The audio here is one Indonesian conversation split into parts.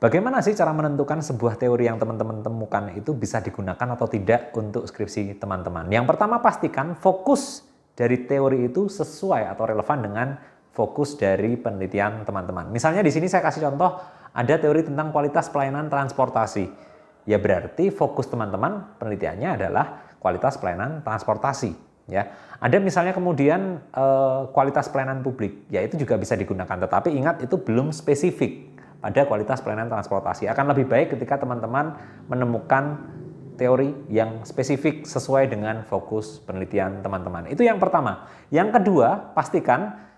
Bagaimana sih cara menentukan sebuah teori yang teman-teman temukan itu bisa digunakan atau tidak untuk skripsi teman-teman? Yang pertama, pastikan fokus dari teori itu sesuai atau relevan dengan fokus dari penelitian teman-teman. Misalnya di sini saya kasih contoh, ada teori tentang kualitas pelayanan transportasi. Ya berarti fokus teman-teman penelitiannya adalah kualitas pelayanan transportasi. Ya, ada misalnya kemudian kualitas pelayanan publik, ya itu juga bisa digunakan. Tetapi ingat itu belum spesifik pada kualitas pelayanan transportasi. Akan lebih baik ketika teman-teman menemukan teori yang spesifik sesuai dengan fokus penelitian teman-teman. Itu yang pertama. Yang kedua, pastikan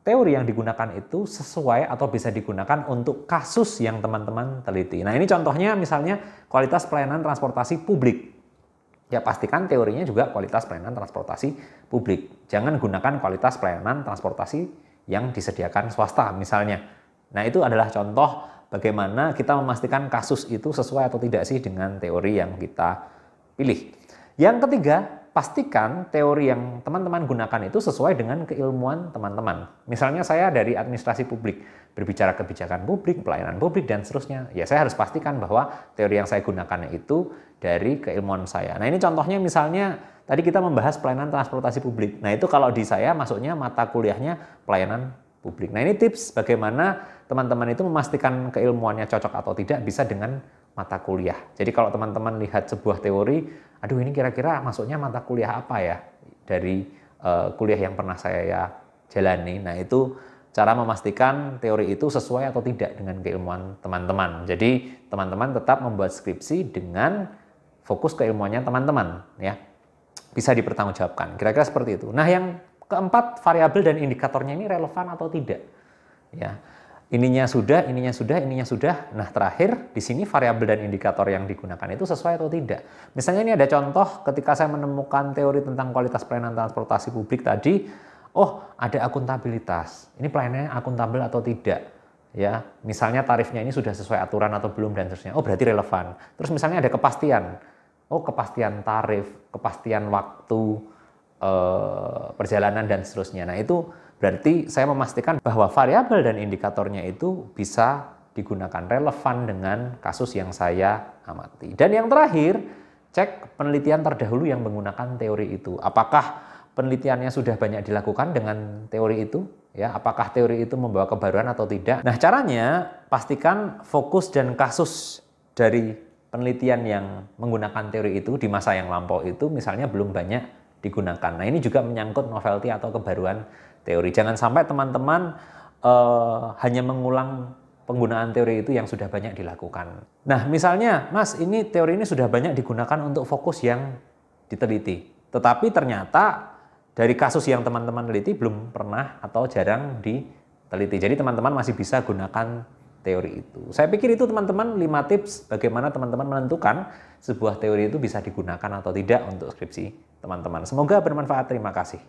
teori yang digunakan itu sesuai atau bisa digunakan untuk kasus yang teman-teman teliti. Nah, ini contohnya misalnya kualitas pelayanan transportasi publik. Ya, pastikan teorinya juga kualitas pelayanan transportasi publik. Jangan gunakan kualitas pelayanan transportasi yang disediakan swasta misalnya. Nah, itu adalah contoh bagaimana kita memastikan kasus itu sesuai atau tidak sih dengan teori yang kita pilih. Yang ketiga, pastikan teori yang teman-teman gunakan itu sesuai dengan keilmuan teman-teman. Misalnya saya dari administrasi publik, berbicara kebijakan publik, pelayanan publik, dan seterusnya. Ya, saya harus pastikan bahwa teori yang saya gunakan itu dari keilmuan saya. Nah, ini contohnya misalnya tadi kita membahas pelayanan transportasi publik. Nah, itu kalau di saya masuknya mata kuliahnya pelayanan publik. Nah, ini tips bagaimana teman-teman itu memastikan keilmuannya cocok atau tidak bisa dengan mata kuliah. Jadi kalau teman-teman lihat sebuah teori, aduh ini kira-kira masuknya mata kuliah apa ya dari kuliah yang pernah saya jalani. Nah, itu cara memastikan teori itu sesuai atau tidak dengan keilmuan teman-teman. Jadi teman-teman tetap membuat skripsi dengan fokus keilmuannya teman-teman, ya. Bisa dipertanggungjawabkan. Kira-kira seperti itu. Nah, yang keempat, variabel dan indikatornya ini relevan atau tidak. Ya, ininya sudah, ininya sudah, ininya sudah. Nah, terakhir di sini variabel dan indikator yang digunakan itu sesuai atau tidak. Misalnya ini ada contoh ketika saya menemukan teori tentang kualitas pelayanan transportasi publik tadi, oh ada akuntabilitas. Ini pelayanannya akuntabel atau tidak. Ya, misalnya tarifnya ini sudah sesuai aturan atau belum dan seterusnya. Oh, berarti relevan. Terus misalnya ada kepastian. Oh, kepastian tarif, kepastian waktu, perjalanan dan seterusnya. Nah, itu berarti saya memastikan bahwa variabel dan indikatornya itu bisa digunakan relevan dengan kasus yang saya amati. Dan yang terakhir, cek penelitian terdahulu yang menggunakan teori itu. Apakah penelitiannya sudah banyak dilakukan dengan teori itu? Ya, apakah teori itu membawa kebaruan atau tidak? Nah, caranya pastikan fokus dan kasus dari penelitian yang menggunakan teori itu di masa yang lampau itu misalnya belum banyak digunakan. Nah, ini juga menyangkut novelty atau kebaruan teori. Jangan sampai teman-teman hanya mengulang penggunaan teori itu yang sudah banyak dilakukan. Nah, misalnya, Mas, ini teori ini sudah banyak digunakan untuk fokus yang diteliti. Tetapi ternyata dari kasus yang teman-teman teliti belum pernah atau jarang diteliti. Jadi teman-teman masih bisa gunakan teori itu. Saya pikir itu teman-teman 5 tips bagaimana teman-teman menentukan sebuah teori itu bisa digunakan atau tidak untuk skripsi teman-teman. Semoga bermanfaat. Terima kasih.